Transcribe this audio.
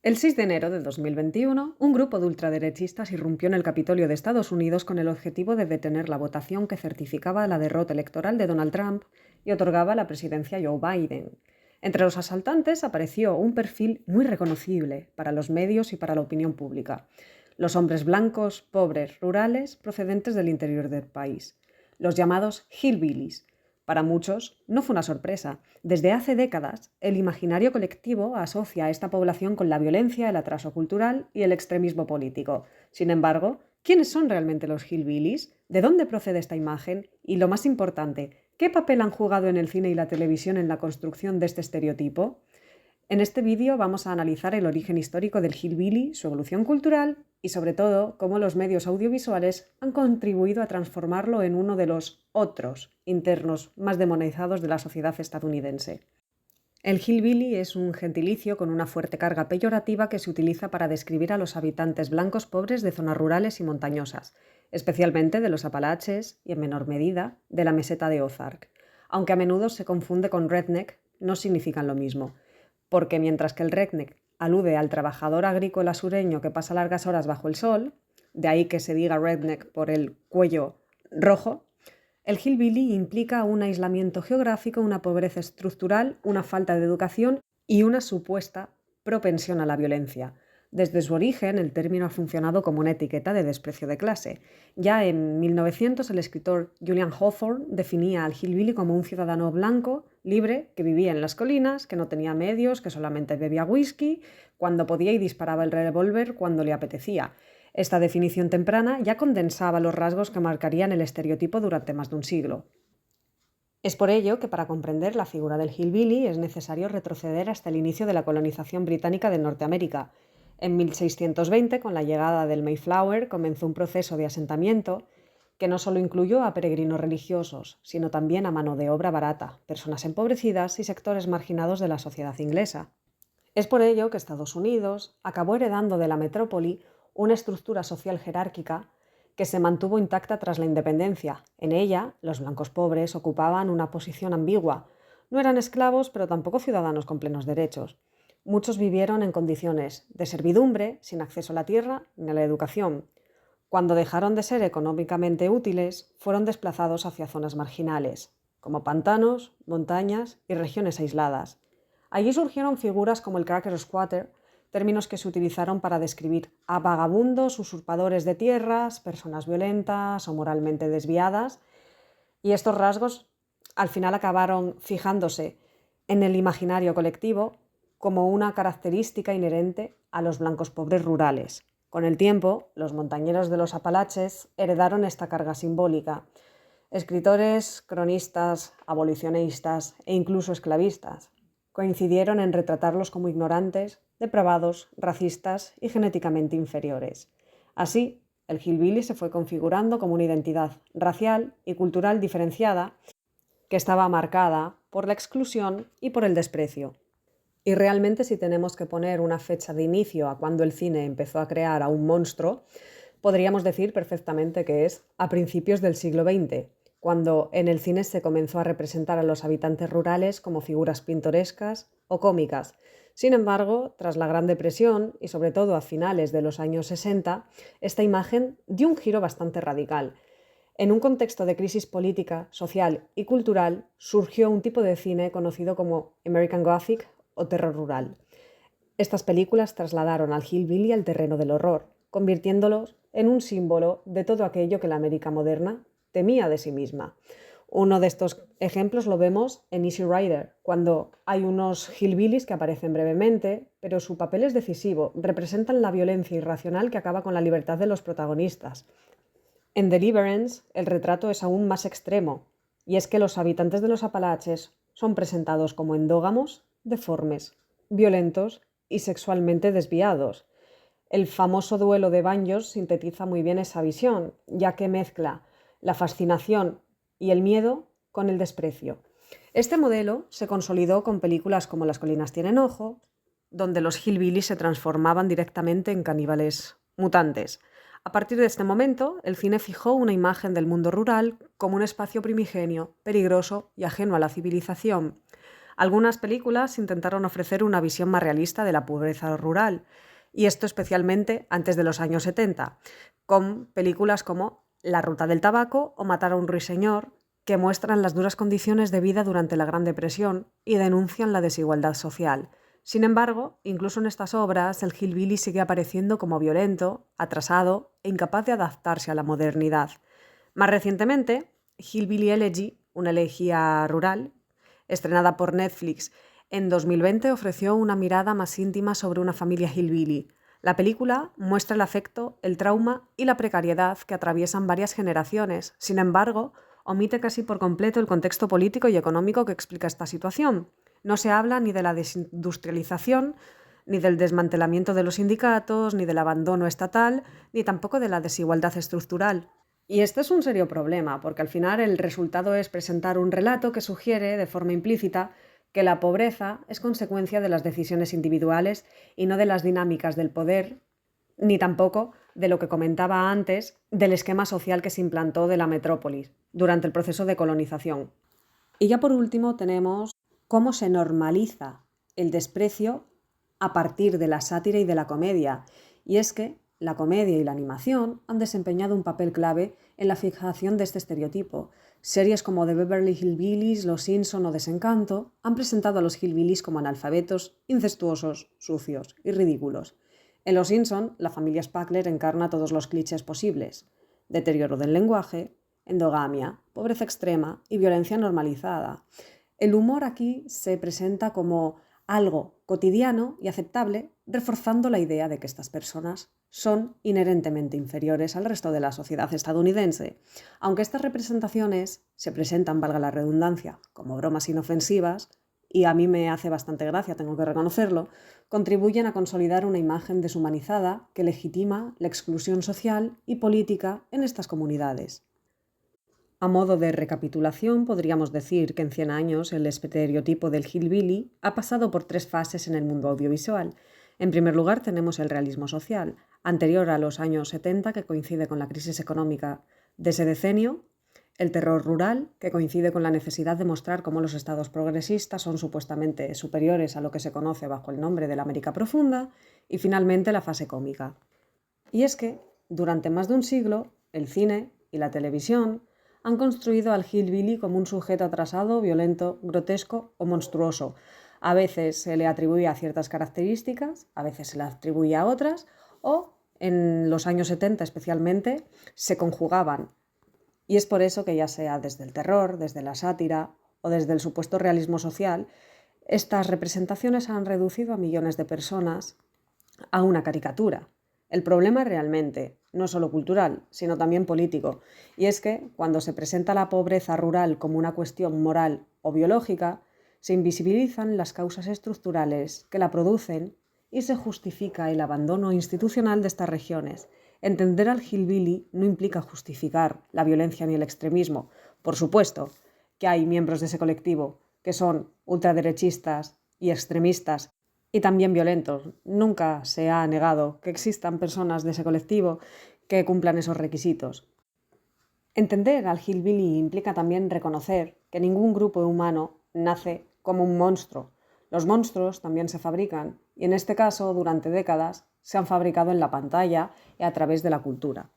El 6 de enero de 2021, un grupo de ultraderechistas irrumpió en el Capitolio de Estados Unidos con el objetivo de detener la votación que certificaba la derrota electoral de Donald Trump y otorgaba la presidencia a Joe Biden. Entre los asaltantes apareció un perfil muy reconocible para los medios y para la opinión pública: los hombres blancos, pobres, rurales, procedentes del interior del país, los llamados hillbillies. Para muchos no fue una sorpresa. Desde hace décadas, el imaginario colectivo asocia a esta población con la violencia, el atraso cultural y el extremismo político. Sin embargo, ¿quiénes son realmente los hillbillies? ¿De dónde procede esta imagen? Y lo más importante, ¿qué papel han jugado en el cine y la televisión en la construcción de este estereotipo? En este vídeo vamos a analizar el origen histórico del hillbilly, su evolución cultural y, sobre todo, cómo los medios audiovisuales han contribuido a transformarlo en uno de los otros internos más demonizados de la sociedad estadounidense. El hillbilly es un gentilicio con una fuerte carga peyorativa que se utiliza para describir a los habitantes blancos pobres de zonas rurales y montañosas, especialmente de los Apalaches y, en menor medida, de la meseta de Ozark. Aunque a menudo se confunde con redneck, no significan lo mismo, porque mientras que el redneck alude al trabajador agrícola sureño que pasa largas horas bajo el sol, de ahí que se diga redneck por el cuello rojo, el hillbilly implica un aislamiento geográfico, una pobreza estructural, una falta de educación y una supuesta propensión a la violencia. Desde su origen, el término ha funcionado como una etiqueta de desprecio de clase. Ya en 1900, el escritor Julian Hawthorne definía al hillbilly como un ciudadano blanco, libre, que vivía en las colinas, que no tenía medios, que solamente bebía whisky cuando podía y disparaba el revólver cuando le apetecía. Esta definición temprana ya condensaba los rasgos que marcarían el estereotipo durante más de un siglo. Es por ello que para comprender la figura del hillbilly es necesario retroceder hasta el inicio de la colonización británica de Norteamérica. En 1620, con la llegada del Mayflower, comenzó un proceso de asentamiento que no solo incluyó a peregrinos religiosos, sino también a mano de obra barata, personas empobrecidas y sectores marginados de la sociedad inglesa. Es por ello que Estados Unidos acabó heredando de la metrópoli una estructura social jerárquica que se mantuvo intacta tras la independencia. En ella, los blancos pobres ocupaban una posición ambigua. No eran esclavos, pero tampoco ciudadanos con plenos derechos. Muchos vivieron en condiciones de servidumbre, sin acceso a la tierra ni a la educación. Cuando dejaron de ser económicamente útiles, fueron desplazados hacia zonas marginales, como pantanos, montañas y regiones aisladas. Allí surgieron figuras como el cracker squatter, términos que se utilizaron para describir a vagabundos, usurpadores de tierras, personas violentas o moralmente desviadas, y estos rasgos al final acabaron fijándose en el imaginario colectivo como una característica inherente a los blancos pobres rurales. Con el tiempo, los montañeros de los Apalaches heredaron esta carga simbólica. Escritores, cronistas, abolicionistas e incluso esclavistas coincidieron en retratarlos como ignorantes, depravados, racistas y genéticamente inferiores. Así, el hillbilly se fue configurando como una identidad racial y cultural diferenciada que estaba marcada por la exclusión y por el desprecio. Y realmente, si tenemos que poner una fecha de inicio a cuando el cine empezó a crear a un monstruo, podríamos decir perfectamente que es a principios del siglo XX, cuando en el cine se comenzó a representar a los habitantes rurales como figuras pintorescas o cómicas. Sin embargo, tras la Gran Depresión y sobre todo a finales de los años 60, esta imagen dio un giro bastante radical. En un contexto de crisis política, social y cultural, surgió un tipo de cine conocido como American Gothic o terror rural. Estas películas trasladaron al hillbilly al terreno del horror, convirtiéndolos en un símbolo de todo aquello que la América moderna temía de sí misma. Uno de estos ejemplos lo vemos en Easy Rider, cuando hay unos hillbillies que aparecen brevemente, pero su papel es decisivo, representan la violencia irracional que acaba con la libertad de los protagonistas. En Deliverance, el retrato es aún más extremo, y es que los habitantes de los Apalaches son presentados como endógamos, deformes, violentos y sexualmente desviados. El famoso duelo de Banjos sintetiza muy bien esa visión, ya que mezcla la fascinación y el miedo con el desprecio. Este modelo se consolidó con películas como Las colinas tienen ojo, donde los hillbillies se transformaban directamente en caníbales mutantes. A partir de este momento, el cine fijó una imagen del mundo rural como un espacio primigenio, peligroso y ajeno a la civilización. Algunas películas intentaron ofrecer una visión más realista de la pobreza rural, y esto especialmente antes de los años 70, con películas como La ruta del tabaco o Matar a un ruiseñor, que muestran las duras condiciones de vida durante la Gran Depresión y denuncian la desigualdad social. Sin embargo, incluso en estas obras, el hillbilly sigue apareciendo como violento, atrasado e incapaz de adaptarse a la modernidad. Más recientemente, Hillbilly Elegy, una elegía rural, estrenada por Netflix en 2020, ofreció una mirada más íntima sobre una familia hillbilly. La película muestra el afecto, el trauma y la precariedad que atraviesan varias generaciones. Sin embargo, omite casi por completo el contexto político y económico que explica esta situación. No se habla ni de la desindustrialización, ni del desmantelamiento de los sindicatos, ni del abandono estatal, ni tampoco de la desigualdad estructural. Y este es un serio problema, porque al final el resultado es presentar un relato que sugiere, de forma implícita, que la pobreza es consecuencia de las decisiones individuales y no de las dinámicas del poder, ni tampoco de lo que comentaba antes del esquema social que se implantó de la metrópolis durante el proceso de colonización. Y ya por último tenemos cómo se normaliza el desprecio a partir de la sátira y de la comedia. Y es que la comedia y la animación han desempeñado un papel clave en la fijación de este estereotipo. Series como The Beverly Hillbillies, Los Simpson o Desencanto han presentado a los hillbillies como analfabetos, incestuosos, sucios y ridículos. En Los Simpson, la familia Spackler encarna todos los clichés posibles: deterioro del lenguaje, endogamia, pobreza extrema y violencia normalizada. El humor aquí se presenta como algo cotidiano y aceptable, reforzando la idea de que estas personas son inherentemente inferiores al resto de la sociedad estadounidense. Aunque estas representaciones se presentan, valga la redundancia, como bromas inofensivas, y a mí me hace bastante gracia, tengo que reconocerlo, contribuyen a consolidar una imagen deshumanizada que legitima la exclusión social y política en estas comunidades. A modo de recapitulación, podríamos decir que en 100 años el estereotipo del hillbilly ha pasado por 3 fases en el mundo audiovisual. En primer lugar, tenemos el realismo social, anterior a los años 70, que coincide con la crisis económica de ese decenio; el terror rural, que coincide con la necesidad de mostrar cómo los estados progresistas son supuestamente superiores a lo que se conoce bajo el nombre de la América profunda; y finalmente la fase cómica. Y es que, durante más de un siglo, el cine y la televisión han construido al hillbilly como un sujeto atrasado, violento, grotesco o monstruoso. A veces se le atribuye a ciertas características, a veces se le atribuye a otras, o en los años 70 especialmente se conjugaban. Y es por eso que, ya sea desde el terror, desde la sátira o desde el supuesto realismo social, estas representaciones han reducido a millones de personas a una caricatura. El problema realmente no es solo cultural, sino también político, y es que cuando se presenta la pobreza rural como una cuestión moral o biológica, se invisibilizan las causas estructurales que la producen y se justifica el abandono institucional de estas regiones. Entender al hillbilly no implica justificar la violencia ni el extremismo. Por supuesto que hay miembros de ese colectivo que son ultraderechistas y extremistas y también violentos. Nunca se ha negado que existan personas de ese colectivo que cumplan esos requisitos. Entender al hillbilly implica también reconocer que ningún grupo humano nace como un monstruo. Los monstruos también se fabrican, y en este caso, durante décadas, se han fabricado en la pantalla y a través de la cultura.